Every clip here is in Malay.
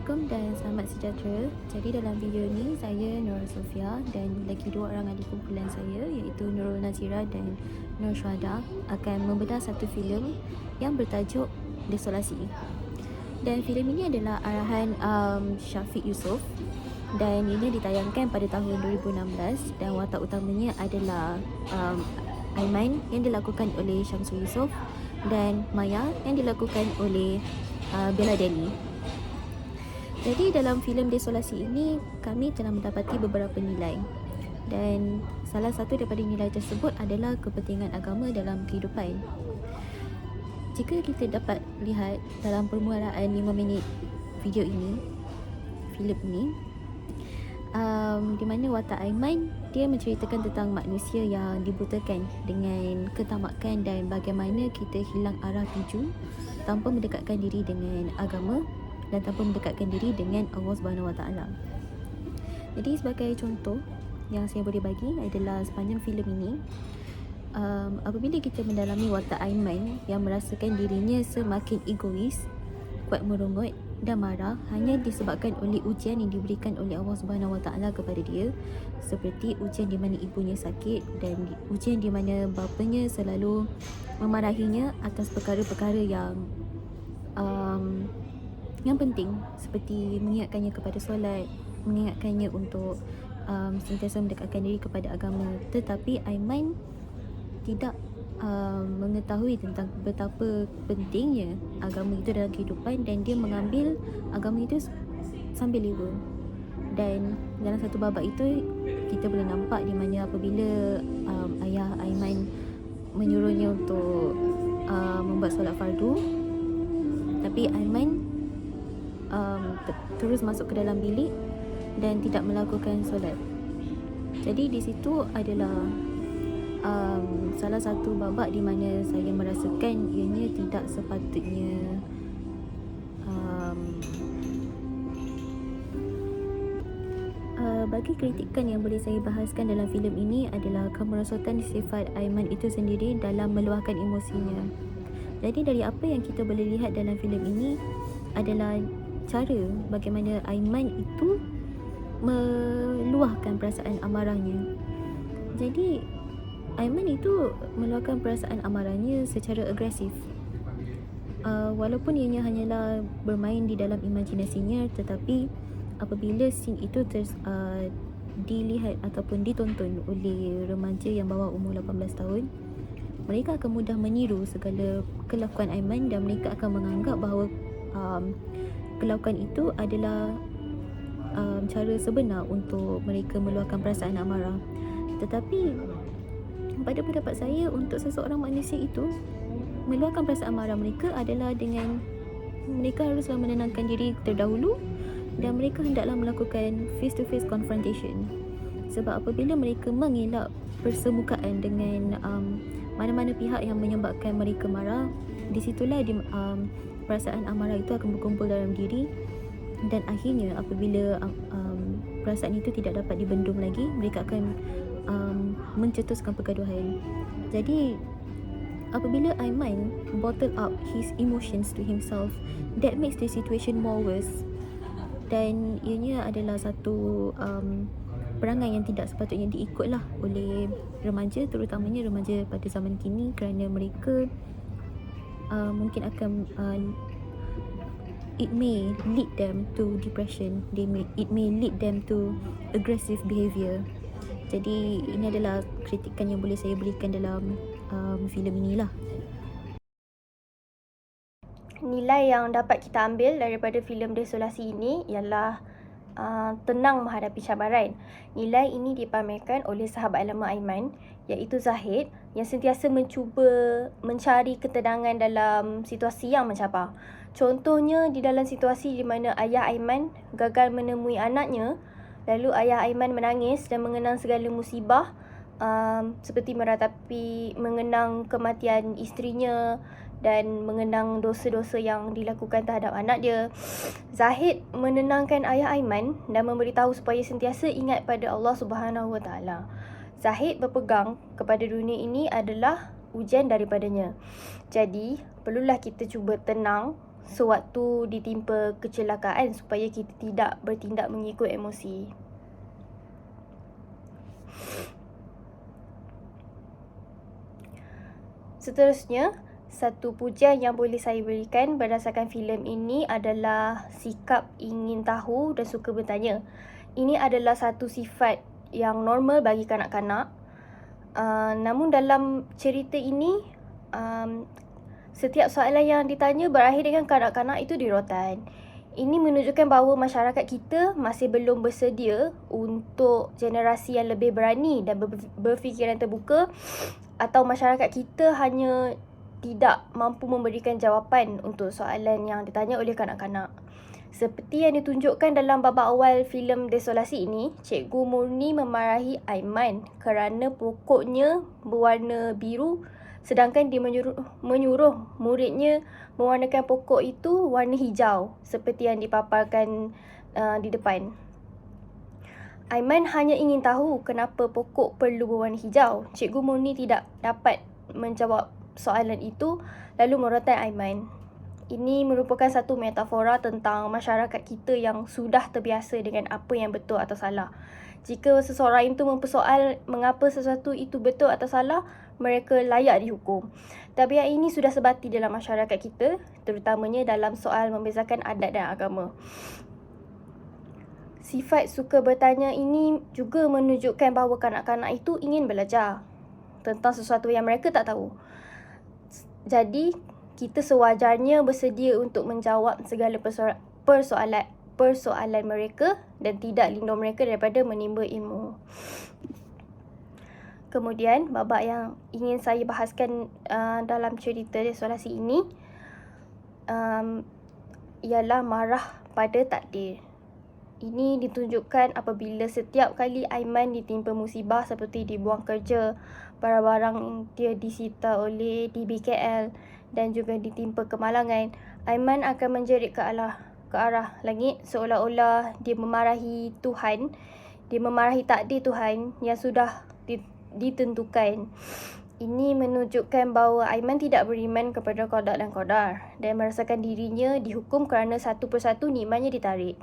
Assalamualaikum dan selamat sejahtera. Jadi dalam video ni saya Nurul Sofia dan lagi dua orang adik kumpulan saya iaitu Nurul Nazira dan Nur Syuhada akan membedah satu filem yang bertajuk Desolasi. Dan filem ini adalah arahan Syafiq Yusof dan ini ditayangkan pada tahun 2016 dan watak utamanya adalah Aiman yang dilakukan oleh Syamsul Yusof dan Maya yang dilakukan oleh Bella Deli. Jadi dalam filem Desolasi ini kami telah mendapati beberapa nilai dan salah satu daripada nilai tersebut adalah kepentingan agama dalam kehidupan. Jika kita dapat lihat dalam permulaan 5 minit video ini, filem ini, di mana watak Aiman dia menceritakan tentang manusia yang dibutakan dengan ketamakan dan bagaimana kita hilang arah tuju tanpa mendekatkan diri dengan agama dan tanpa mendekatkan diri dengan Allah Subhanahu Wa Taala. Jadi sebagai contoh yang saya boleh bagi adalah sepanjang filem ini, apabila kita mendalami watak Aiman yang merasakan dirinya semakin egois, kuat merungut dan marah hanya disebabkan oleh ujian yang diberikan oleh Allah Subhanahu Wa Taala kepada dia, seperti ujian di mana ibunya sakit dan ujian di mana bapanya selalu memarahinya atas perkara-perkara yang penting, seperti mengingatkannya kepada solat, mengingatkannya untuk sentiasa mendekatkan diri kepada agama. Tetapi Aiman tidak mengetahui tentang betapa pentingnya agama itu dalam kehidupan dan dia mengambil agama itu sambil lewa. Dan dalam satu babak itu kita boleh nampak di mana apabila ayah Aiman menyuruhnya untuk membuat solat fardu, tapi Aiman terus masuk ke dalam bilik dan tidak melakukan solat. Jadi di situ adalah salah satu babak di mana saya merasakan ianya tidak sepatutnya bagi kritikan yang boleh saya bahaskan dalam filem ini adalah kemerosotan sifat Aiman itu sendiri dalam meluahkan emosinya. Jadi dari apa yang kita boleh lihat dalam filem ini adalah cara bagaimana Aiman itu meluahkan perasaan amarahnya. Jadi Aiman itu meluahkan perasaan amarahnya secara agresif. Walaupun ianya hanyalah bermain di dalam imajinasinya, tetapi apabila scene itu dilihat ataupun ditonton oleh remaja yang bawah umur 18 tahun, mereka akan mudah meniru segala kelakuan Aiman dan mereka akan menganggap bahawa kelakuan itu adalah cara sebenar untuk mereka meluahkan perasaan amarah. Tetapi pada pendapat saya, untuk seseorang manusia itu meluahkan perasaan amarah mereka adalah dengan mereka haruslah menenangkan diri terdahulu dan mereka hendaklah melakukan face to face confrontation. Sebab apabila mereka mengelak persemukaan dengan mana-mana pihak yang menyebabkan mereka marah, di situlah perasaan amarah itu akan berkumpul dalam diri dan akhirnya apabila perasaan itu tidak dapat dibendung lagi, mereka akan mencetuskan pergaduhan. Jadi apabila Aiman bottle up his emotions to himself, that makes the situation more worse. Dan ianya adalah satu perangai yang tidak sepatutnya diikutlah oleh remaja, terutamanya remaja pada zaman kini, kerana mereka mungkin akan it may lead them to depression, it may lead them to aggressive behaviour. Jadi ini adalah kritikan yang boleh saya berikan dalam filem inilah. Nilai yang dapat kita ambil daripada filem Desolasi ini ialah tenang menghadapi cabaran. Nilai ini dipamerkan oleh sahabat lama Aiman iaitu Zahid yang sentiasa mencuba mencari ketenangan dalam situasi yang mencabar. Contohnya di dalam situasi di mana ayah Aiman gagal menemui anaknya, lalu ayah Aiman menangis dan mengenang segala musibah seperti mengenang kematian isterinya dan mengenang dosa-dosa yang dilakukan terhadap anak dia. Zahid menenangkan ayah Aiman dan memberitahu supaya sentiasa ingat pada Allah Subhanahu Wa Taala. Zahid berpegang kepada dunia ini adalah ujian daripadanya. Jadi, perlulah kita cuba tenang sewaktu ditimpa kecelakaan supaya kita tidak bertindak mengikut emosi. Seterusnya, satu pujian yang boleh saya berikan berdasarkan filem ini adalah sikap ingin tahu dan suka bertanya. Ini adalah satu sifat yang normal bagi kanak-kanak. Namun dalam cerita ini, setiap soalan yang ditanya berakhir dengan kanak-kanak itu dirotan. Ini menunjukkan bahawa masyarakat kita masih belum bersedia untuk generasi yang lebih berani dan berfikiran terbuka, atau masyarakat kita hanya tidak mampu memberikan jawapan untuk soalan yang ditanya oleh kanak-kanak. Seperti yang ditunjukkan dalam babak awal filem Desolasi ini, Cikgu Murni memarahi Aiman kerana pokoknya berwarna biru, sedangkan dia menyuruh muridnya mewarnakan pokok itu warna hijau seperti yang dipaparkan di depan. Aiman hanya ingin tahu kenapa pokok perlu berwarna hijau. Cikgu Murni tidak dapat menjawab soalan itu lalu merotan Aiman. Ini merupakan satu metafora tentang masyarakat kita yang sudah terbiasa dengan apa yang betul atau salah. Jika seseorang itu mempersoal mengapa sesuatu itu betul atau salah, mereka layak dihukum. Tabiat ini sudah sebati dalam masyarakat kita, terutamanya dalam soal membezakan adat dan agama. Sifat suka bertanya ini juga menunjukkan bahawa kanak-kanak itu ingin belajar tentang sesuatu yang mereka tak tahu. Jadi, kita sewajarnya bersedia untuk menjawab segala persoalan mereka dan tidak lindung mereka daripada menimba ilmu. Kemudian, babak yang ingin saya bahaskan dalam cerita Desolasi ini ialah marah pada takdir. Ini ditunjukkan apabila setiap kali Aiman ditimpa musibah seperti dibuang kerja, barang-barang dia disita oleh DBKL dan juga ditimpa kemalangan, Aiman akan menjerit ke arah langit seolah-olah dia memarahi Tuhan, dia memarahi takdir Tuhan yang sudah ditentukan. Ini menunjukkan bahawa Aiman tidak beriman kepada qada dan qadar dan merasakan dirinya dihukum kerana satu persatu nikmatnya ditarik.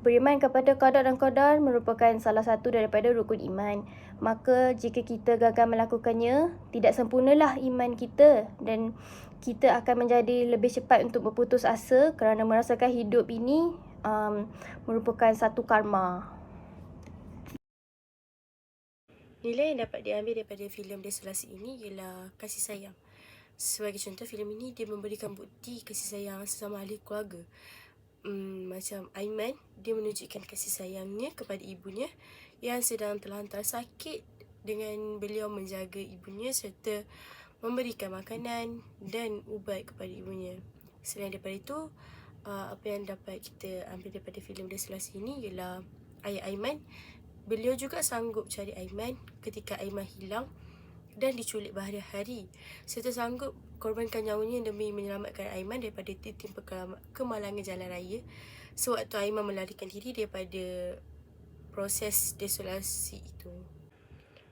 Beriman kepada qada dan qadar merupakan salah satu daripada rukun iman. Maka jika kita gagal melakukannya, tidak sempurnalah iman kita dan kita akan menjadi lebih cepat untuk berputus asa kerana merasakan hidup ini merupakan satu karma. Nilai yang dapat diambil daripada filem Desolasi ini ialah kasih sayang. Sebagai contoh, filem ini dia memberikan bukti kasih sayang sesama ahli keluarga. Macam Aiman, dia menunjukkan kasih sayangnya kepada ibunya yang sedang terlantar sakit dengan beliau menjaga ibunya serta memberikan makanan dan ubat kepada ibunya. Selain daripada itu, apa yang dapat kita ambil daripada filem Desolasi ini ialah ayah Aiman. Beliau juga sanggup cari Aiman ketika Aiman hilang dan diculik berhari-hari, serta sanggup korbankan nyawanya demi menyelamatkan Aiman daripada ditimpa kemalangan jalan raya sewaktu Aiman melarikan diri daripada proses desolasi itu.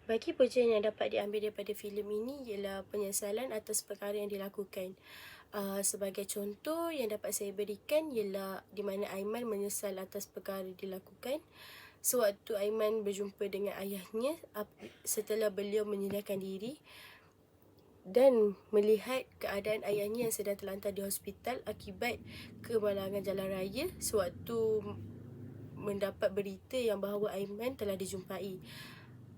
Bagi pujian yang dapat diambil daripada filem ini ialah penyesalan atas perkara yang dilakukan. Sebagai contoh yang dapat saya berikan ialah di mana Aiman menyesal atas perkara dilakukan sewaktu Aiman berjumpa dengan ayahnya setelah beliau menyediakan diri dan melihat keadaan ayahnya yang sedang terlantar di hospital akibat kemalangan jalan raya sewaktu mendapat berita yang bahawa Aiman telah dijumpai.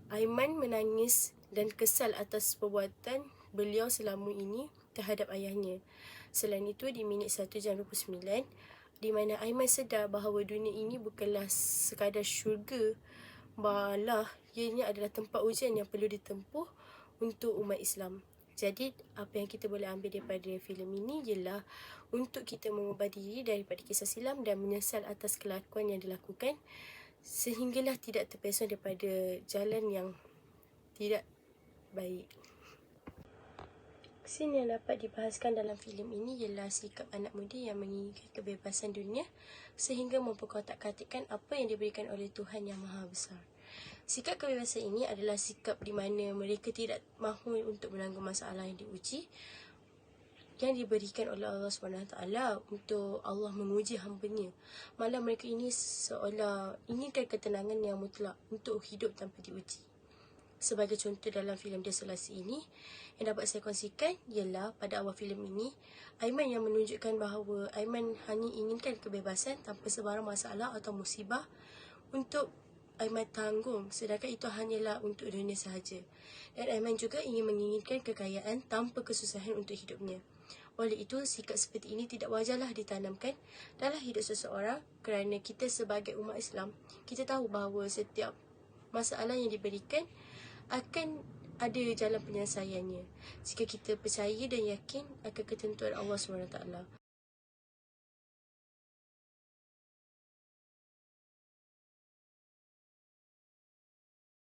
Aiman menangis dan kesal atas perbuatan beliau selama ini terhadap ayahnya. Selain itu, di minit 1:29, di mana Aiman sedar bahawa dunia ini bukanlah sekadar syurga, malah ianya adalah tempat ujian yang perlu ditempuh untuk umat Islam. Jadi, apa yang kita boleh ambil daripada filem ini ialah untuk kita mengubah diri daripada kisah silam dan menyesal atas kelakuan yang dilakukan sehinggalah tidak terpesong daripada jalan yang tidak baik. Scene yang dapat dibahaskan dalam filem ini ialah sikap anak muda yang menginginkan kebebasan dunia sehingga memperkotak-katikkan apa yang diberikan oleh Tuhan Yang Maha Besar. Sikap kebebasan ini adalah sikap di mana mereka tidak mahu untuk menanggung masalah yang diuji. yang diberikan oleh Allah SWT untuk Allah menguji hamba-Nya. Malah mereka ini seolah inginkan ketenangan yang mutlak untuk hidup tanpa diuji. Sebagai contoh dalam filem Desolasi ini, yang dapat saya kongsikan ialah pada awal filem ini, Aiman yang menunjukkan bahawa Aiman hanya inginkan kebebasan tanpa sebarang masalah atau musibah untuk Aiman tanggung, sedangkan itu hanyalah untuk dunia sahaja. Dan Aiman juga menginginkan kekayaan tanpa kesusahan untuk hidupnya. Oleh itu, sikap seperti ini tidak wajarlah ditanamkan dalam hidup seseorang, kerana kita sebagai umat Islam, kita tahu bahawa setiap masalah yang diberikan akan ada jalan penyelesaiannya jika kita percaya dan yakin akan ketentuan Allah SWT.